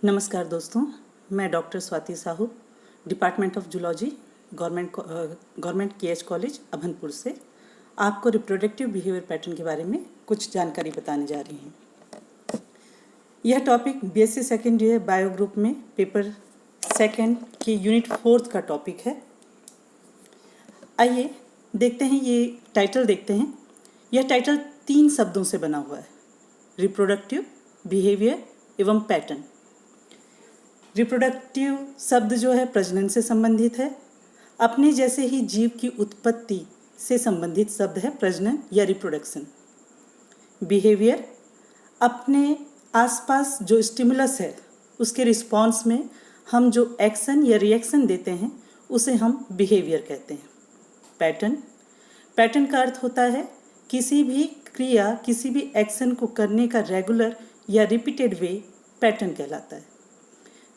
नमस्कार दोस्तों, मैं doctor Swati Sahu, department of zoology, government KH college Abhanpur से आपको रिप्रोडक्टिव बिहेवियर पैटर्न के बारे में कुछ जानकारी बताने जा रही हूँ। यह topic BSc second year bio group में पेपर सेकेंड के यूनिट 4 का टॉपिक है। आइए देखते हैं, ये टाइटल देखते हैं। यह टाइटल 3 शब्दों से बना हुआ है: रिप्रोडक्टिव, बिहेवियर एवं पैटर्न। रिप्रोडक्टिव शब्द जो है प्रजनन से संबंधित है। अपने जैसे ही जीव की उत्पत्ति से संबंधित शब्द है प्रजनन या रिप्रोडक्शन। बिहेवियर अपने आसपास जो स्टिमुलस है उसके रिस्पॉन्स में हम जो एक्शन या रिएक्शन देते हैं उसे हम बिहेवियर कहते हैं। पैटर्न का अर्थ होता है किसी भी क्रिया, किसी भी एक्शन को करने का रेगुलर या रिपीटेड वे पैटर्न कहलाता है।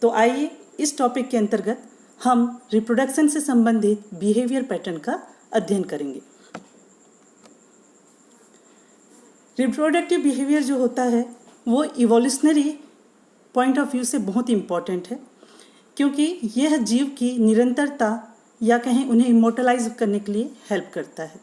तो आइए इस टॉपिक के अंतर्गत हम रिप्रोडक्शन से संबंधित बिहेवियर पैटर्न का अध्ययन करेंगे। रिप्रोडक्टिव बिहेवियर जो होता है वो इवोल्यूशनरी पॉइंट ऑफ व्यू से बहुत इम्पॉर्टेंट है, क्योंकि यह जीव की निरंतरता या कहें उन्हें इमोर्टलाइज करने के लिए हेल्प करता है।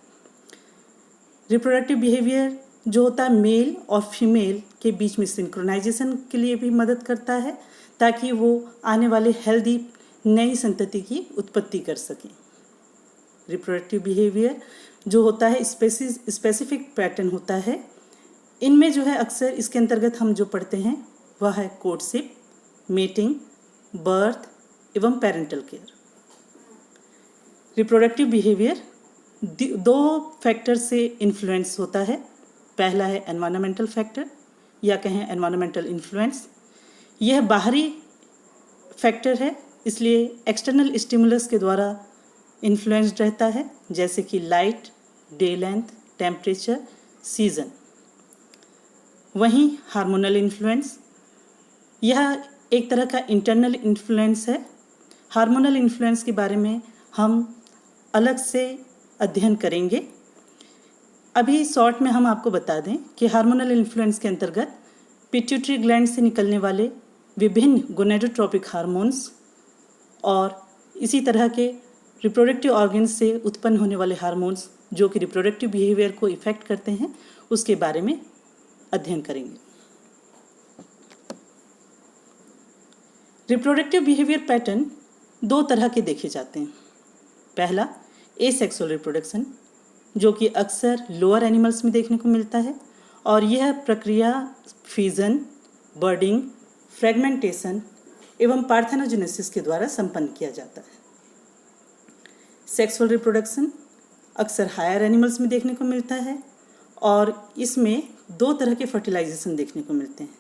रिप्रोडक्टिव बिहेवियर जो होता है मेल और फीमेल के बीच में सिंक्रोनाइजेशन के लिए भी मदद करता है, ताकि वो आने वाले हेल्दी नई संतति की उत्पत्ति कर सकें। रिप्रोडक्टिव बिहेवियर जो होता है स्पेसिफिक पैटर्न होता है। इनमें जो है अक्सर इसके अंतर्गत हम जो पढ़ते हैं वह है कोर्टशिप, मेटिंग, बर्थ एवं parental care. Reproductive behaviour 2 factor से इन्फ्लुएंस होता है। पहला है एनवायरमेंटल फैक्टर या कहें एनवायरमेंटल इन्फ्लुएंस। यह बाहरी फैक्टर है, इसलिए एक्सटर्नल स्टिमुलस के द्वारा इन्फ्लुएंस्ड रहता है, जैसे कि light, day length, temperature, season. वहीं हार्मोनल इन्फ्लुएंस, यह एक तरह का इंटरनल इन्फ्लुएंस है। हार्मोनल इन्फ्लुएंस के बारे में हम अलग से अध्ययन करेंगे। अभी शॉर्ट में हम आपको बता दें कि हार्मोनल इन्फ्लुएंस के अंतर्गत पिट्यूटरी ग्लैंड से निकलने वाले विभिन्न गोनेडोट्रोपिक हार्मोन्स और इसी तरह के रिप्रोडक्टिव ऑर्गन्स से उत्पन्न होने वाले हार्मोन्स जो कि रिप्रोडक्टिव बिहेवियर को इफेक्ट करते हैं, उसके बारे में अध्ययन करेंगे। रिप्रोडक्टिव बिहेवियर पैटर्न 2 तरह के देखे जाते हैं। पहला एसेक्सुअल रिप्रोडक्शन, जो कि अक्सर लोअर एनिमल्स में देखने को मिलता है, और यह प्रक्रिया फिजन, बर्डिंग, फ्रेगमेंटेशन एवं पार्थेनोजेनेसिस के द्वारा संपन्न किया जाता है। सेक्सुअल रिप्रोडक्शन अक्सर हायर एनिमल्स में देखने को मिलता है, और इसमें 2 तरह के फर्टिलाइजेशन देखने को मिलते हैं।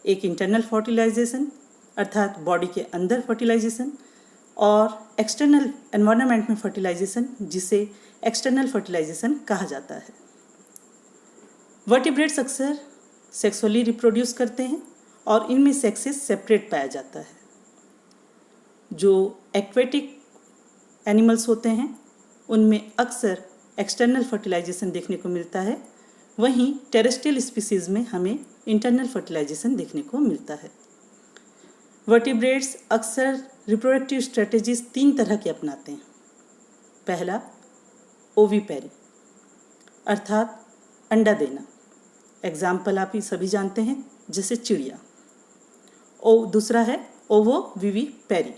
एक इंटरनल फर्टिलाइजेशन अर्थात बॉडी के अंदर फर्टिलाइजेशन, और एक्सटर्नल एनवायरनमेंट में फर्टिलाइजेशन जिसे एक्सटर्नल फर्टिलाइजेशन कहा जाता है। वर्टिब्रेट्स अक्सर सेक्सुअली रिप्रोड्यूस करते हैं और इनमें सेक्सेस सेपरेट पाया जाता है। जो एक्वेटिक एनिमल्स होते हैं उनमें अक्सर एक्सटर्नल फर्टिलाइजेशन देखने को मिलता है, वहीं टेरेस्ट्रियल स्पीसीज में हमें इंटरनल फर्टिलाइजेशन देखने को मिलता है। वर्टिब्रेट्स अक्सर रिप्रोडक्टिव स्ट्रेटजीज 3 तरह के अपनाते हैं। पहला ओवीपेरी अर्थात अंडा देना, एग्जाम्पल आप ही सभी जानते हैं जैसे चिड़िया। दूसरा है ओवो विवी पेरी,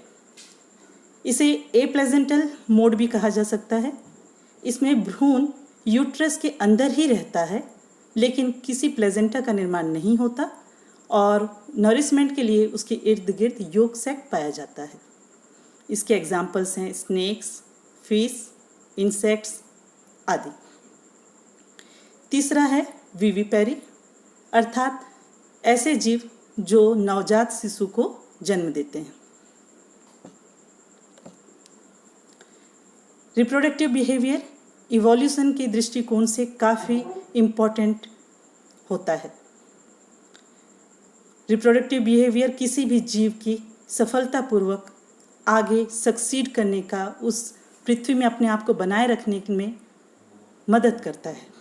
इसे एप्लेजेंटल मोड भी कहा जा सकता है। इसमें भ्रूण यूट्रस के अंदर ही रहता है, लेकिन किसी प्लेजेंटा का निर्माण नहीं होता, और नरिशमेंट के लिए उसके इर्द गिर्द योक सैक पाया जाता है। इसके एग्जाम्पल्स हैं स्नेक्स, फिश, इंसेक्ट्स आदि। तीसरा है विविपेरी अर्थात ऐसे जीव जो नवजात शिशु को जन्म देते हैं। रिप्रोडक्टिव बिहेवियर इवोल्यूशन के दृष्टिकोण से काफ़ी इम्पोर्टेंट होता है। रिप्रोडक्टिव बिहेवियर किसी भी जीव की सफलतापूर्वक आगे सक्सीड करने का, उस पृथ्वी में अपने आप को बनाए रखने में मदद करता है।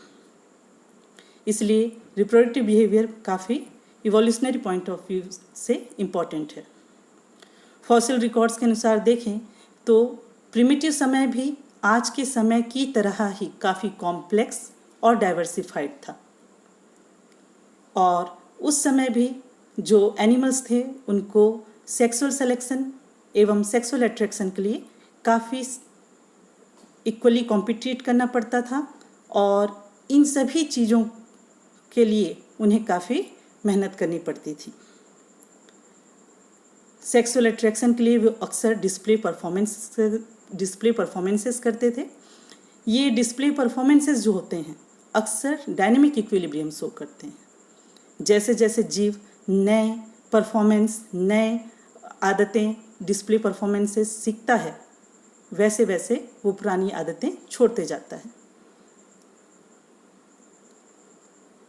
इसलिए रिप्रोडक्टिव बिहेवियर काफ़ी इवोल्यूशनरी पॉइंट ऑफ व्यू से इम्पॉर्टेंट है। फॉसिल रिकॉर्ड्स के अनुसार देखें तो प्रिमिटिव समय भी आज के समय की तरह ही काफ़ी कॉम्प्लेक्स और डाइवर्सिफाइड था, और उस समय भी जो एनिमल्स थे उनको सेक्सुअल सिलेक्शन एवं सेक्सुअल अट्रैक्शन के लिए काफ़ी इक्वली कॉम्पिटिट करना पड़ता था, और इन सभी चीज़ों के लिए उन्हें काफ़ी मेहनत करनी पड़ती थी। सेक्सुअल अट्रैक्शन के लिए वो अक्सर डिस्प्ले परफॉर्मेंसेस करते थे। ये डिस्प्ले परफॉर्मेंसेस जो होते हैं अक्सर डायनेमिक इक्विलिब्रियम शो करते हैं। जैसे जैसे जीव नए परफॉर्मेंस, नए आदतें, डिस्प्ले परफॉर्मेंसेस सीखता है, वैसे वैसे वो पुरानी आदतें छोड़ते जाता है।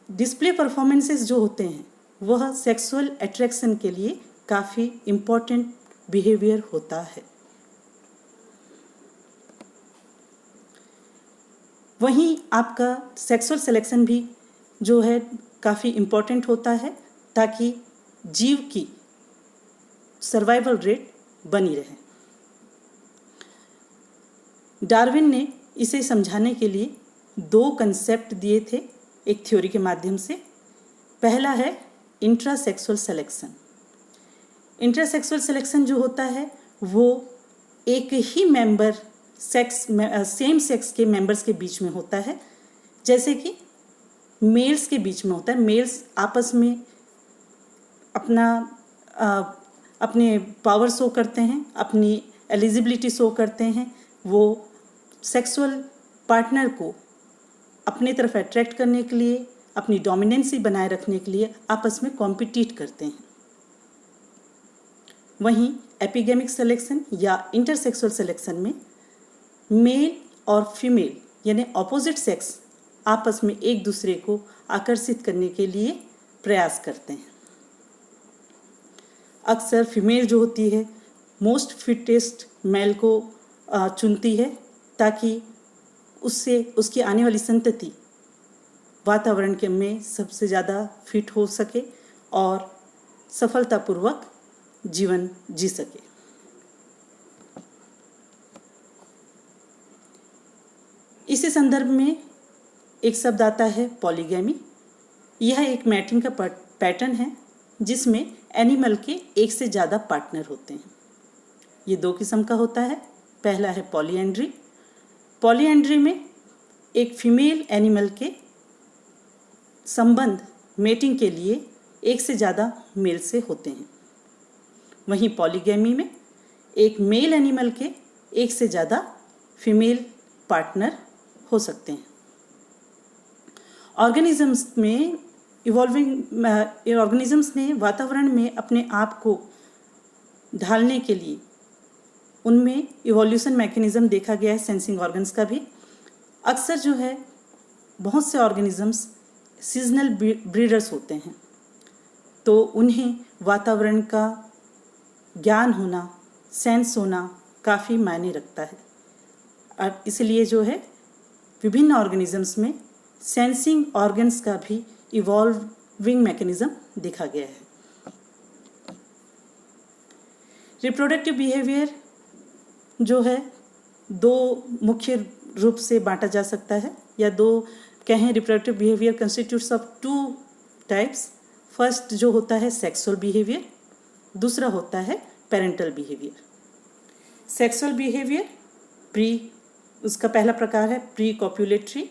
डिस्प्ले परफॉर्मेंसेस जो होते हैं वह सेक्सुअल अट्रैक्शन के लिए काफ़ी इम्पोर्टेंट बिहेवियर होता है। वहीं आपका सेक्सुअल सिलेक्शन भी जो है काफ़ी इम्पोर्टेंट होता है, ताकि जीव की सर्वाइवल रेट बनी रहे। डार्विन ने इसे समझाने के लिए 2 कंसेप्ट दिए थे एक थ्योरी के माध्यम से। पहला है इंट्रासेक्सुअल सिलेक्शन। इंट्रासेक्सुअल सिलेक्शन जो होता है वो एक ही मेंबर सेम सेक्स के मेंबर्स के बीच में होता है, जैसे कि मेल्स के बीच में होता है। मेल्स आपस में अपने पावर शो करते हैं, अपनी एलिजिबिलिटी शो करते हैं। वो सेक्सुअल पार्टनर को अपने तरफ अट्रैक्ट करने के लिए, अपनी डोमिनेंसी बनाए रखने के लिए आपस में कॉम्पिटिट करते हैं। वहीं एपिगेमिक सिलेक्शन या इंटरसेक्सुअल सिलेक्शन में मेल और फीमेल यानी ऑपोजिट सेक्स आपस में एक दूसरे को आकर्षित करने के लिए प्रयास करते हैं। अक्सर फीमेल जो होती है मोस्ट फिटेस्ट मेल को चुनती है, ताकि उससे उसकी आने वाली संतति वातावरण के में सबसे ज़्यादा फिट हो सके और सफलतापूर्वक जीवन जी सके। इसी संदर्भ में एक शब्द आता है पॉलीगैमी। यह एक मैटिंग का पैटर्न है जिसमें एनिमल के एक से ज़्यादा पार्टनर होते हैं। ये 2 किस्म का होता है। पहला है पॉलीएंड्री। पॉलीएंड्री में एक फीमेल एनिमल के संबंध मेटिंग के लिए एक से ज़्यादा मेल से होते हैं। वहीं पॉलीगैमी में एक मेल एनिमल के एक से ज़्यादा फीमेल पार्टनर हो सकते हैं। ऑर्गेनिजम्स में ऑर्गेनिजम्स ने वातावरण में अपने आप को ढालने के लिए उनमें इवोल्यूशन मैकेनिज्म देखा गया है, सेंसिंग ऑर्गन्स का भी। अक्सर जो है बहुत से ऑर्गेनिजम्स सीजनल ब्रीडर्स होते हैं, तो उन्हें वातावरण का ज्ञान होना, सेंस होना काफ़ी मायने रखता है। और इसलिए जो है विभिन्न ऑर्गेनिजम्स में सेंसिंग ऑर्गन्स का भी इवॉल्विंग मैकेनिज्म देखा गया है। रिप्रोडक्टिव बिहेवियर जो है 2 मुख्य रूप से बांटा जा सकता है, या 2 कहें। Reproductive behaviour constitutes of 2 types. First जो होता है सेक्सुअल बिहेवियर, दूसरा होता है पेरेंटल बिहेवियर। सेक्सुअल बिहेवियर उसका पहला प्रकार है प्री कॉप्युलेटरी,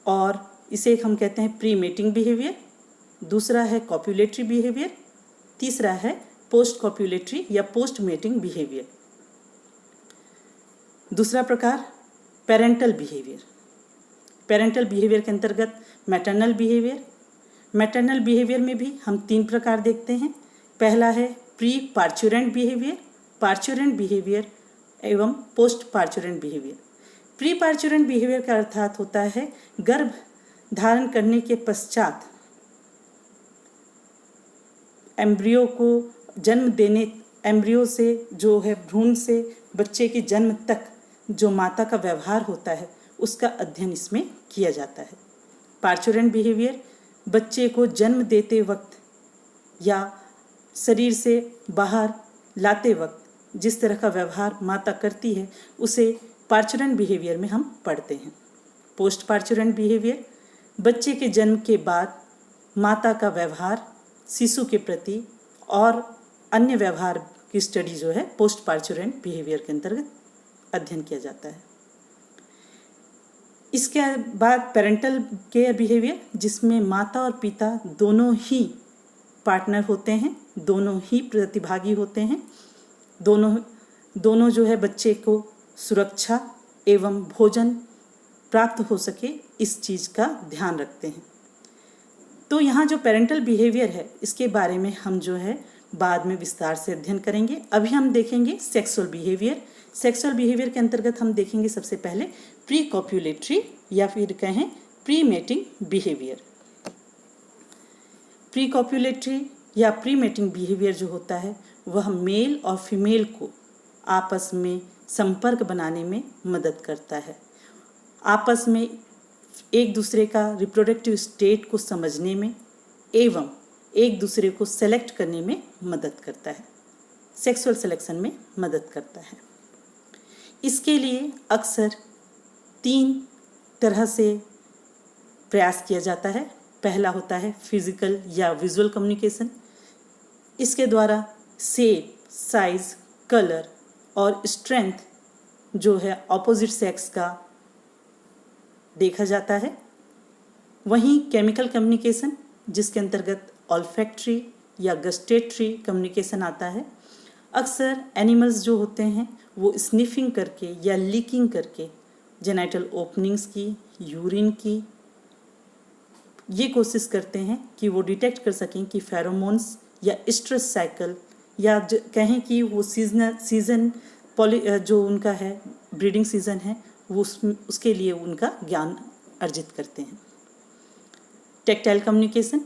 और इसे हम कहते हैं प्री मेटिंग बिहेवियर। दूसरा है कॉप्युलेटरी बिहेवियर। तीसरा है पोस्ट कॉप्युलेटरी या पोस्ट मेटिंग बिहेवियर। दूसरा प्रकार पेरेंटल बिहेवियर। पेरेंटल बिहेवियर के अंतर्गत मैटरनल बिहेवियर। मैटरनल बिहेवियर में भी हम 3 प्रकार देखते हैं। पहला है pre parturient behaviour, parturient behaviour एवं post parturient behaviour. Pre parturient behaviour का अर्थात होता है गर्भ धारण करने के पश्चात एम्ब्रियो को जन्म देने, एम्ब्रियो से जो है भ्रूण से बच्चे के जन्म तक जो माता का व्यवहार होता है उसका अध्ययन इसमें किया जाता है। पार्चुरेंट बिहेवियर बच्चे को जन्म देते वक्त या शरीर से बाहर लाते वक्त जिस तरह का व्यवहार माता करती है उसे पार्चुरेंट बिहेवियर में हम पढ़ते हैं। पोस्ट पार्चुरेंट बिहेवियर, बच्चे के जन्म के बाद माता का व्यवहार शिशु के प्रति और अन्य व्यवहार की स्टडी जो है पोस्ट पार्चुरेंट बिहेवियर के अंतर्गत अध्ययन किया जाता है। इसके बाद पेरेंटल केयर बिहेवियर, जिसमें माता और पिता दोनों ही पार्टनर होते हैं, दोनों ही प्रतिभागी होते हैं, दोनों जो है बच्चे को सुरक्षा एवं भोजन प्राप्त हो सके इस चीज़ का ध्यान रखते हैं। तो यहाँ जो पेरेंटल बिहेवियर है इसके बारे में हम जो है बाद में विस्तार से अध्ययन करेंगे। अभी हम देखेंगे सेक्सुअल बिहेवियर। सेक्सुअल बिहेवियर के अंतर्गत हम देखेंगे सबसे पहले प्री कॉप्युलेटरी या फिर कहें pre mating behaviour. Pre copulatory या प्री मेटिंग बिहेवियर जो होता है वह मेल और फीमेल को आपस में संपर्क बनाने में मदद करता है, आपस में एक दूसरे का रिप्रोडक्टिव स्टेट को समझने में एवं एक दूसरे को सेलेक्ट करने में मदद करता है, सेक्सुअल सिलेक्शन में मदद करता है। इसके लिए अक्सर 3 तरह से प्रयास किया जाता है। पहला होता है फिजिकल या विजुअल कम्युनिकेशन। इसके द्वारा शेप, साइज, कलर और स्ट्रेंथ जो है ऑपोजिट सेक्स का देखा जाता है। वहीं केमिकल कम्युनिकेशन, जिसके अंतर्गत ऑल्फैक्टरी या गस्टेटरी कम्युनिकेशन आता है। अक्सर एनिमल्स जो होते हैं वो स्निफिंग करके या लीकिंग करके जेनाइटल ओपनिंग्स की, यूरिन की ये कोशिश करते हैं कि वो डिटेक्ट कर सकें कि फेरोमोन्स या स्ट्रेस साइकिल या कहें कि वो सीजन जो उनका है ब्रीडिंग सीजन है वो उसके लिए उनका ज्ञान अर्जित करते हैं। टेक्टाइल कम्युनिकेशन,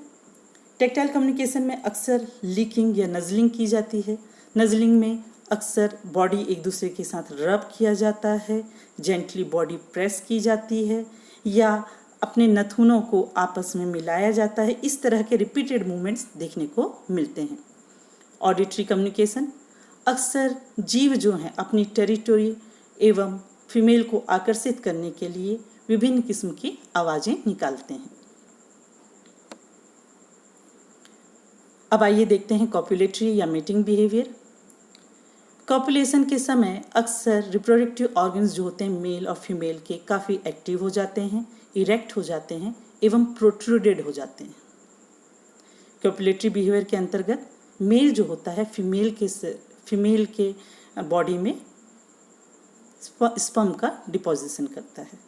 टेक्टाइल कम्युनिकेशन में अक्सर लीकिंग या नजलिंग की जाती है। नजलिंग में अक्सर बॉडी एक दूसरे के साथ रब किया जाता है, जेंटली बॉडी प्रेस की जाती है या अपने नथुनों को आपस में मिलाया जाता है। इस तरह के रिपीटेड मूवमेंट्स देखने को मिलते हैं। ऑडिटरी कम्युनिकेशन, अक्सर जीव जो हैं अपनी टेरिटोरी एवं फीमेल को आकर्षित करने के लिए विभिन्न किस्म की आवाज़ें निकालते हैं। अब आइए देखते हैं कॉपुलेटरी या मेटिंग बिहेवियर। कॉपुलेशन के समय अक्सर रिप्रोडक्टिव ऑर्गन्स जो होते हैं मेल और फीमेल के काफ़ी एक्टिव हो जाते हैं, इरेक्ट हो जाते हैं एवं प्रोट्रूडेड हो जाते हैं। कॉपुलेटरी बिहेवियर के अंतर्गत मेल जो होता है फीमेल के बॉडी में स्पर्म का डिपोजिशन करता है।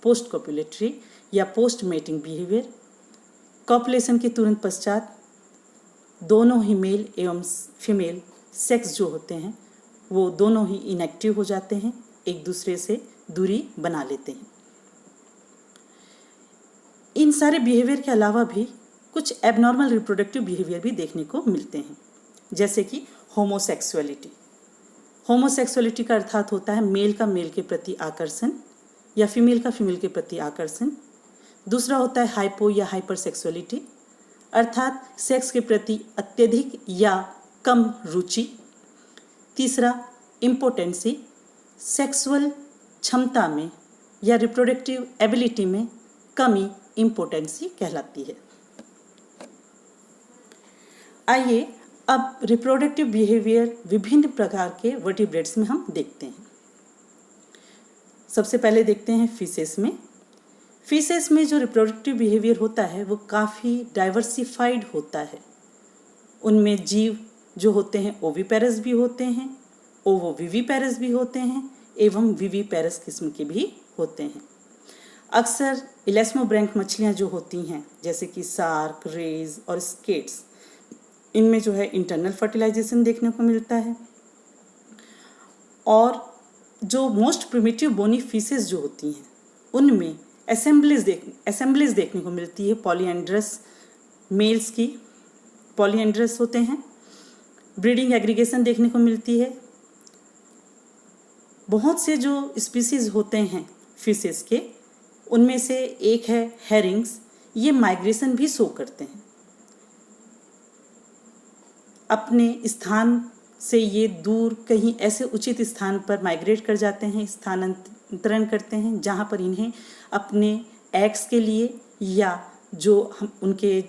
पोस्ट कॉपुलेटरी या पोस्ट मेटिंग बिहेवियर, कॉपुलेशन के तुरंत पश्चात दोनों ही मेल एवं फीमेल सेक्स जो होते हैं वो दोनों ही इनएक्टिव हो जाते हैं, एक दूसरे से दूरी बना लेते हैं। इन सारे बिहेवियर के अलावा भी कुछ एबनॉर्मल रिप्रोडक्टिव बिहेवियर भी देखने को मिलते हैं, जैसे कि होमोसेक्सुअलिटी। होमोसेक्सुअलिटी का अर्थात होता है मेल का मेल के प्रति आकर्षण या फीमेल का फीमेल के प्रति आकर्षण। दूसरा होता है हाइपो या हाइपरसेक्सुअलिटी, अर्थात सेक्स के प्रति अत्यधिक या कम रुचि। तीसरा इम्पोटेंसी, सेक्सुअल क्षमता में या रिप्रोडक्टिव एबिलिटी में कमी इम्पोटेंसी कहलाती है। आइए अब रिप्रोडक्टिव बिहेवियर विभिन्न प्रकार के वर्टिब्रेट्स में हम देखते हैं। सबसे पहले देखते हैं फीसेस में। फीसेस में जो रिप्रोडक्टिव बिहेवियर होता है वो काफ़ी डाइवर्सिफाइड होता है। उनमें जीव जो होते हैं ओविपेरस भी होते हैं, ओवोविविपेरस भी होते हैं एवं विविपेरस किस्म के भी होते हैं। अक्सर इलेस्मोब्रैंक मछलियाँ जो होती हैं जैसे कि सार्क, रेज और स्केट्स, इनमें जो है इंटरनल फर्टिलाइजेशन देखने को मिलता है। और जो मोस्ट प्रिमिटिव बोनी फीसेस जो होती हैं उनमें असेंबलीज देखने को मिलती है। पॉलीएंड्रस मेल्स की पॉलीएंड्रस होते हैं। ब्रीडिंग एग्रीगेशन देखने को मिलती है। बहुत से जो स्पीसीज होते हैं फिशेस के उनमें से एक है हेरिंग्स, ये माइग्रेशन भी शो करते हैं। अपने स्थान से ये दूर कहीं ऐसे उचित स्थान पर माइग्रेट कर जाते हैं, स्थानांतरण करते हैं, जहाँ पर इन्हें अपने एग्स के लिए या जो हम उनके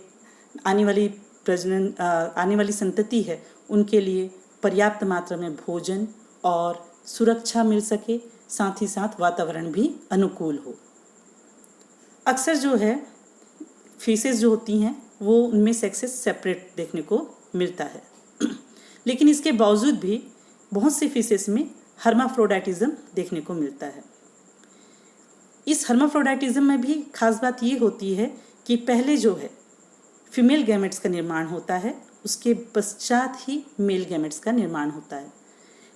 आने वाली संतति है उनके लिए पर्याप्त मात्रा में भोजन और सुरक्षा मिल सके, साथ ही साथ वातावरण भी अनुकूल हो। अक्सर जो है फीसेस जो होती हैं वो उनमें सेक्सेस सेपरेट देखने को मिलता है, लेकिन इसके बावजूद भी बहुत सी फीसेस में हर्माफ्रोडाइटिज्म देखने को मिलता है। इस हर्माफ्रोडाइटिज्म में भी खास बात ये होती है कि पहले जो है फीमेल गैमेट्स का निर्माण होता है, उसके पश्चात ही मेल गैमेट्स का निर्माण होता है।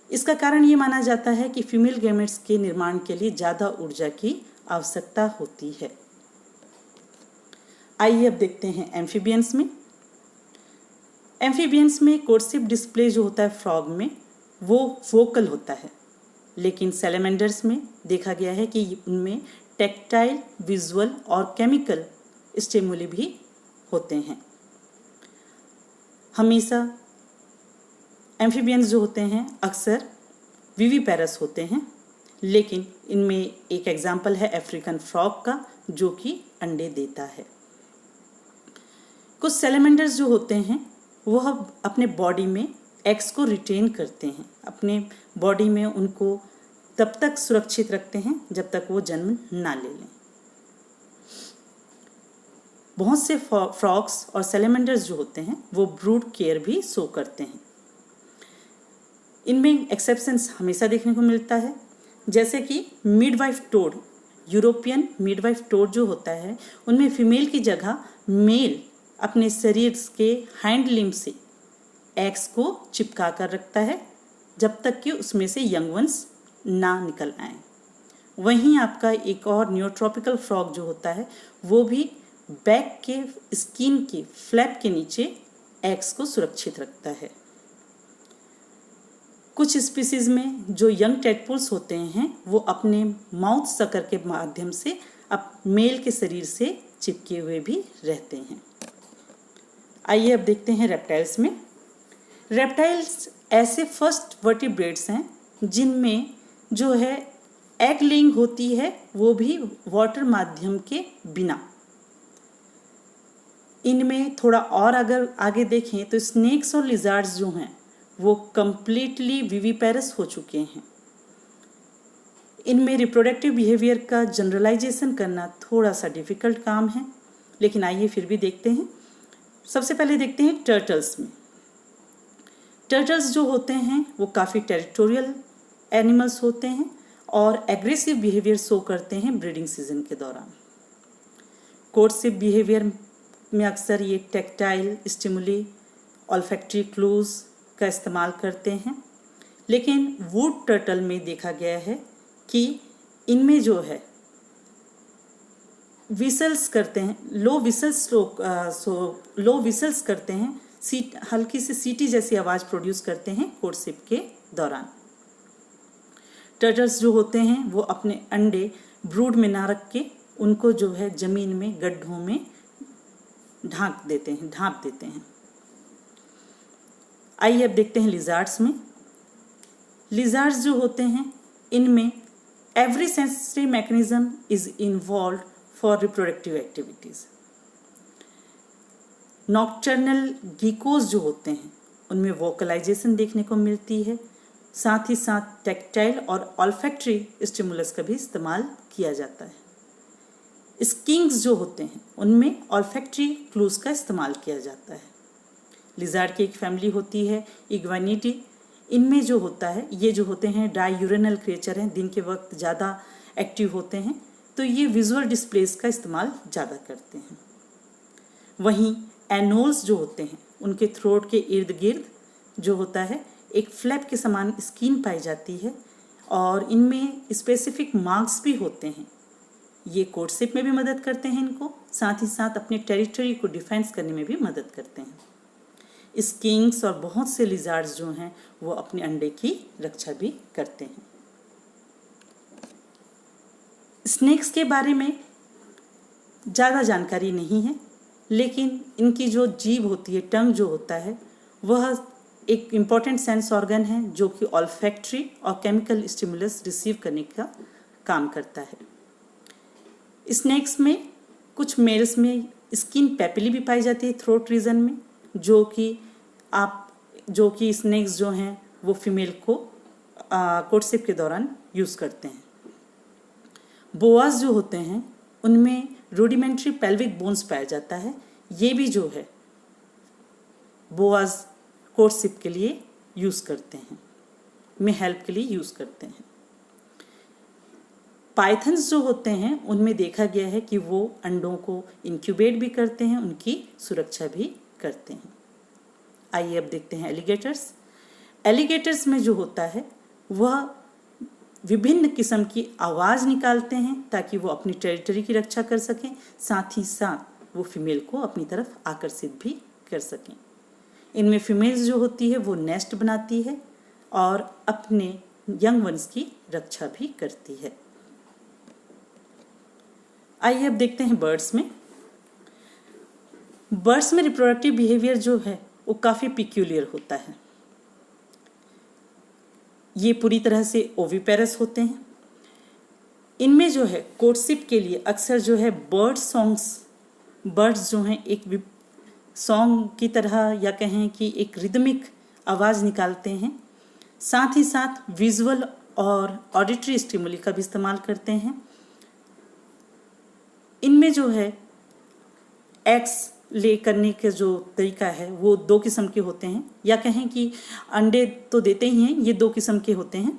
इसका कारण ये माना जाता है कि फीमेल गैमेट्स के निर्माण के लिए ज़्यादा ऊर्जा की आवश्यकता होती है। आइए अब देखते हैं एम्फीबियंस में। एम्फीबियंस में कोर्सिव डिस्प्ले जो होता है फ्रॉग में वो वोकल होता है, लेकिन सैलेमेंडर्स में देखा गया है कि उनमें टेक्टाइल, विजुअल और केमिकल स्टिमुली भी होते हैं। हमेशा एम्फीबियंस जो होते हैं अक्सर विविपेरस होते हैं, लेकिन इनमें एक एग्जाम्पल है अफ्रीकन फ्रॉग का जो कि अंडे देता है। कुछ सैलेमेंडर्स जो होते हैं वह अपने बॉडी में एग्स को रिटेन करते हैं, अपने बॉडी में उनको तब तक सुरक्षित रखते हैं जब तक वो जन्म ना ले लें। बहुत से फ्रॉग्स और सैलेमेंडर्स जो होते हैं वो ब्रूड केयर भी शो करते हैं। इनमें एक्सेप्शंस हमेशा देखने को मिलता है, जैसे कि midwife toad, European midwife toad जो होता है उनमें फीमेल की जगह मेल अपने शरीर के हैंड लिम्ब से एग्स को चिपका कर रखता है जब तक कि उसमें से यंग वंस ना निकल आए। वहीं आपका एक और न्यूट्रॉपिकल फ्रॉग जो होता है वो भी बैक के स्किन के फ्लैप के नीचे एग्स को सुरक्षित रखता है। कुछ स्पीसीज में जो यंग टेडपोल्स होते हैं वो अपने माउथ सकर के माध्यम से अब मेल के शरीर से चिपके हुए भी रहते हैं। आइए अब देखते हैं रेप्टाइल्स में। रेप्टाइल्स ऐसे फर्स्ट वर्टिब्रेट्स हैं जिनमें जो है एग लेइंग होती है वो भी वाटर माध्यम के बिना। इनमें थोड़ा और अगर आगे देखें तो स्नेक्स और लिजार्ड्स जो हैं वो कंप्लीटली विविपेरस हो चुके हैं। इनमें रिप्रोडक्टिव बिहेवियर का जनरलाइजेशन करना थोड़ा सा डिफ़िकल्ट काम है, लेकिन आइए फिर भी देखते हैं। सबसे पहले देखते हैं टर्टल्स में। टर्टल्स जो होते हैं वो काफ़ी टेरिटोरियल एनिमल्स होते हैं और एग्रेसिव बिहेवियर शो करते हैं ब्रीडिंग सीजन के दौरान। कोर्सिव बिहेवियर में अक्सर ये टेक्टाइल स्टिमुली, ऑल्फैक्टरी क्लूज का इस्तेमाल करते हैं, लेकिन वुड टर्टल में देखा गया है कि इनमें जो है विसल्स करते हैं, लो विसल्स करते हैं, हल्की सी सीटी जैसी आवाज़ प्रोड्यूस करते हैं कोर्टशिप के दौरान। टर्टल्स जो होते हैं वो अपने अंडे ब्रूड में ना रख के उनको जो है ज़मीन में गड्ढों में ढांप देते हैं। आइए अब देखते हैं लिजार्ड्स में। लिजार्ड्स जो होते हैं इनमें every sensory mechanism is involve for reproductive activities. Nocturnal geckos जो होते हैं उनमें वोकलाइजेशन देखने को मिलती है, साथ ही साथ टेक्टाइल और ऑल्फैक्टरी स्टिमुलस का भी इस्तेमाल किया जाता है। स्किंक्स जो होते हैं उनमें ऑल्फैक्टरी क्लूज का इस्तेमाल किया जाता है। लिजार्ड की एक फैमिली होती है इग्वानिटी। इनमें जो होता है ये जो होते हैं डायूरेनल क्रिएचर हैं, दिन के वक्त ज़्यादा एक्टिव होते हैं, तो ये विजुअल डिस्प्लेस का इस्तेमाल ज़्यादा करते हैं। वहीं एनोल्स जो होते हैं उनके थ्रोट के इर्द गिर्द जो होता है एक फ्लैप के समान स्किन पाई जाती है और इनमें स्पेसिफिक मार्क्स भी होते हैं। ये कोर्टशिप में भी मदद करते हैं इनको, साथ ही साथ अपने टेरिटरी को डिफेंस करने में भी मदद करते हैं। स्किंक्स और बहुत से लिजार्ड्स जो हैं वो अपने अंडे की रक्षा भी करते हैं। स्नेक्स के बारे में ज़्यादा जानकारी नहीं है, लेकिन इनकी जो जीभ होती है, टंग जो होता है, वह एक इम्पॉर्टेंट सेंस ऑर्गन है जो कि ऑल्फैक्टरी और केमिकल स्टिमुलस रिसीव करने का काम करता है। स्नेक्स में कुछ मेल्स में स्किन पेपिली भी पाई जाती है थ्रोट रीजन में, जो कि स्नेक्स जो हैं वो फीमेल को कोर्टशिप के दौरान यूज़ करते हैं। बोआज जो होते हैं उनमें रूडिमेंट्री पेल्विक बोन्स पाया जाता है। ये भी जो है बोआज कोर्टशिप के लिए यूज़ करते हैं, में हेल्प के लिए यूज़ करते हैं। पाइथन्स जो होते हैं उनमें देखा गया है कि वो अंडों को इंक्यूबेट भी करते हैं, उनकी सुरक्षा भी करते हैं। आइए अब देखते हैं एलिगेटर्स। एलिगेटर्स में जो होता है वह विभिन्न किस्म की आवाज़ निकालते हैं ताकि वो अपनी टेरिटरी की रक्षा कर सकें, साथ ही साथ वो फीमेल को अपनी तरफ आकर्षित भी कर सकें। इनमें फीमेल्स जो होती है वो नेस्ट बनाती है और अपने यंग वंस की रक्षा भी करती है। आइए अब देखते हैं बर्ड्स में। बर्ड्स में रिप्रोडक्टिव बिहेवियर जो है वो काफ़ी पिक्यूलियर होता है। ये पूरी तरह से ओविपेरस होते हैं। इनमें जो है कोर्टशिप के लिए अक्सर जो है बर्ड्स जो हैं एक सॉन्ग की तरह या कहें कि एक रिदमिक आवाज़ निकालते हैं, साथ ही साथ विजुअल और ऑडिटरी स्टिमुली का भी इस्तेमाल करते हैं। इनमें जो है एग्स ले करने के जो तरीका है वो दो किस्म के होते हैं, या कहें कि अंडे तो देते ही हैं, ये दो किस्म के होते हैं।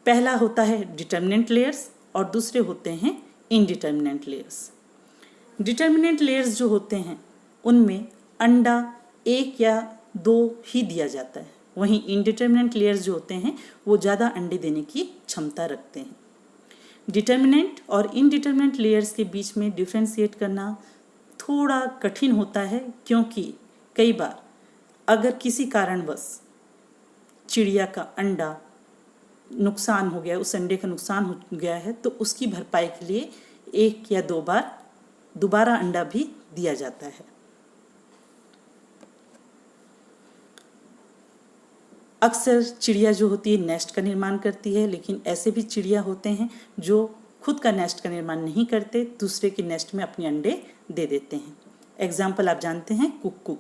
पहला होता है डिटर्मिनेंट लेयर्स और दूसरे होते हैं इनडिटर्मिनेंट लेयर्स। डिटर्मिनेंट लेयर्स जो होते हैं उनमें अंडा एक या दो ही दिया जाता है, वहीं इनडिटर्मिनेंट लेयर्स जो होते हैं वो ज़्यादा अंडे देने की क्षमता रखते हैं। डिटर्मिनेंट और इनडिटर्मिनेंट लेयर्स के बीच में डिफ्रेंशिएट करना थोड़ा कठिन होता है, क्योंकि कई बार अगर किसी कारणवश चिड़िया का अंडा नुकसान हो गया, उस अंडे का नुकसान हो गया है, तो उसकी भरपाई के लिए एक या दो बार दोबारा अंडा भी दिया जाता है। अक्सर चिड़िया जो होती है नेस्ट का निर्माण करती है, लेकिन ऐसे भी चिड़िया होते हैं जो खुद का नेस्ट का निर्माण नहीं करते, दूसरे के नेस्ट में अपने अंडे दे देते हैं। एग्जाम्पल आप जानते हैं कुक्कू।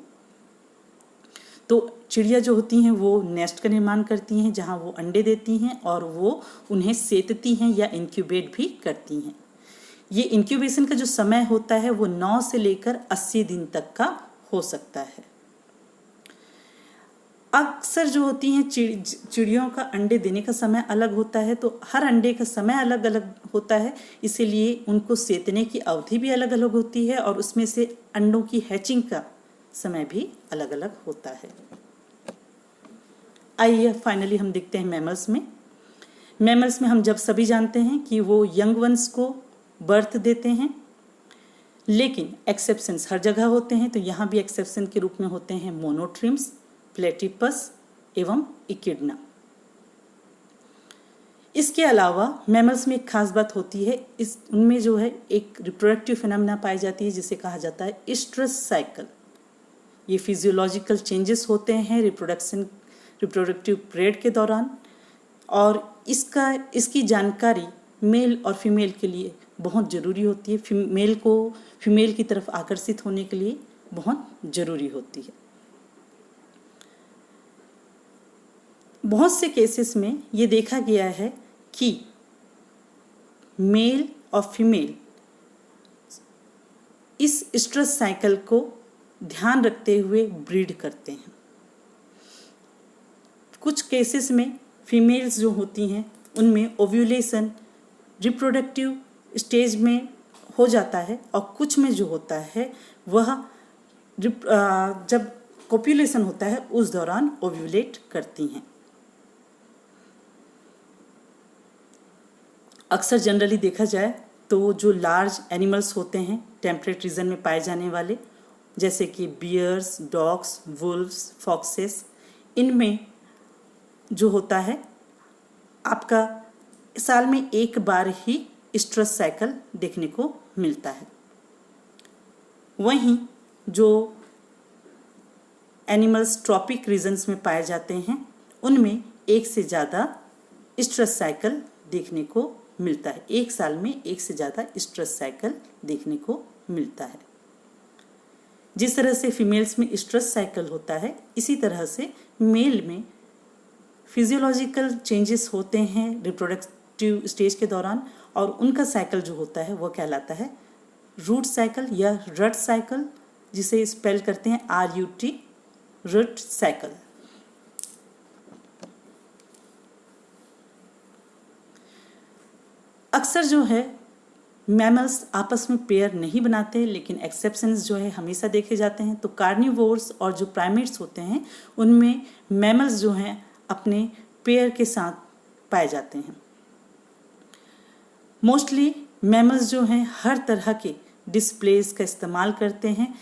तो चिड़िया जो होती हैं वो नेस्ट का निर्माण करती हैं जहां वो अंडे देती हैं और वो उन्हें सेतती हैं या इंक्यूबेट भी करती हैं। ये इंक्यूबेशन का जो समय होता है वो 9 से लेकर 80 दिन तक का हो सकता है। अक्सर जो होती हैं चिड़ियों का अंडे देने का समय अलग होता है, तो हर अंडे का समय अलग अलग होता है, इसीलिए उनको सेतने की अवधि भी अलग अलग होती है और उसमें से अंडों की हैचिंग का समय भी अलग अलग होता है। आइए फाइनली हम देखते हैं मैमल्स में। मैमल्स में हम जब सभी जानते हैं कि वो यंग वंस को बर्थ देते हैं, लेकिन एक्सेप्शंस हर जगह होते हैं। तो यहाँ भी एक्सेप्शन के रूप में होते हैं मोनोट्रिम्स, प्लेटिपस एवं इकिडना। इसके अलावा मैमल्स में एक खास बात होती है, उनमें जो है एक रिप्रोडक्टिव फिनोमेना पाई जाती है जिसे कहा जाता है इस्ट्रस साइकिल। ये फिजियोलॉजिकल चेंजेस होते हैं रिप्रोडक्टिव पीरियड के दौरान, और इसकी जानकारी मेल और फीमेल के लिए बहुत ज़रूरी होती है। फीमेल को फीमेल की तरफ आकर्षित होने के लिए बहुत ज़रूरी होती है। बहुत से केसेस में ये देखा गया है कि मेल और फीमेल इस स्ट्रेस साइकिल को ध्यान रखते हुए ब्रीड करते हैं। कुछ केसेस में फीमेल्स जो होती हैं उनमें ओव्यूलेशन रिप्रोडक्टिव स्टेज में हो जाता है, और कुछ में जो होता है वह जब कोप्यूलेशन होता है उस दौरान ओव्यूलेट करती हैं। अक्सर जनरली देखा जाए तो जो लार्ज एनिमल्स होते हैं टेम्परेट रीजन में पाए जाने वाले, जैसे कि बियर्स, डॉग्स, वुल्व्स, फॉक्सेस, इनमें जो होता है आपका साल में एक बार ही स्ट्रेस साइकिल देखने को मिलता है। वहीं जो एनिमल्स ट्रॉपिक रीजन्स में पाए जाते हैं उनमें एक से ज़्यादा स्ट्रेस साइकिल देखने को मिलता है। एक साल में एक से ज़्यादा स्ट्रेस साइकिल देखने को मिलता है। जिस तरह से फीमेल्स में स्ट्रेस साइकिल होता है, इसी तरह से मेल में फिजियोलॉजिकल चेंजेस होते हैं रिप्रोडक्टिव स्टेज के दौरान, और उनका साइकिल जो होता है वो कहलाता है रूट साइकिल या रट साइकिल, जिसे स्पेल करते हैं RUT, रट साइकिल। अक्सर जो है मैमल्स आपस में पेयर नहीं बनाते, लेकिन एक्सेप्शंस जो है हमेशा देखे जाते हैं। तो कार्निवोर्स और जो प्राइमेट्स होते हैं उनमें मैमल्स जो हैं अपने पेयर के साथ पाए जाते हैं। मोस्टली मैमल्स जो हैं हर तरह के डिस्प्लेस का इस्तेमाल करते हैं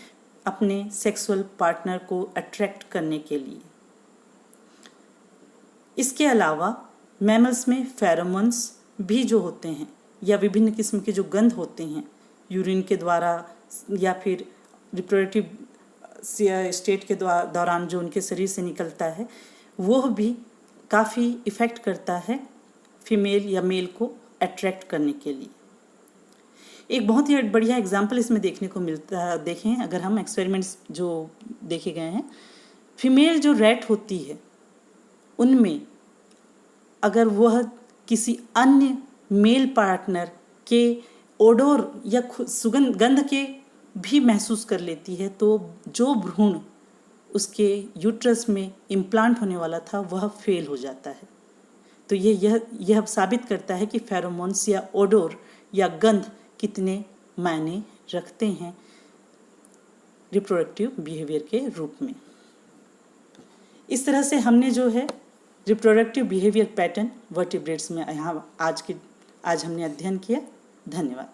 अपने सेक्सुअल पार्टनर को अट्रैक्ट करने के लिए। इसके अलावा मैमल्स में फेरोमोन्स भी जो होते हैं या विभिन्न किस्म के जो गंध होते हैं यूरिन के द्वारा या फिर रिप्रोडक्टिव स्टेट के दौरान जो उनके शरीर से निकलता है, वो भी काफ़ी इफ़ेक्ट करता है फीमेल या मेल को अट्रैक्ट करने के लिए। एक बहुत ही बढ़िया एग्जाम्पल इसमें देखने को मिलता है। देखें, अगर हम एक्सपेरिमेंट्स जो देखे गए हैं, फीमेल जो रैट होती है उनमें अगर वह किसी अन्य मेल पार्टनर के ओडोर या सुगंध गंध के भी महसूस कर लेती है, तो जो भ्रूण उसके यूट्रस में इम्प्लांट होने वाला था वह फेल हो जाता है। तो यह साबित करता है कि फेरोमोन्स या ओडोर या गंध कितने मायने रखते हैं रिप्रोडक्टिव बिहेवियर के रूप में। इस तरह से हमने जो है रिप्रोडक्टिव बिहेवियर पैटर्न वर्टिब्रेट्स में आज हमने अध्ययन किया। धन्यवाद।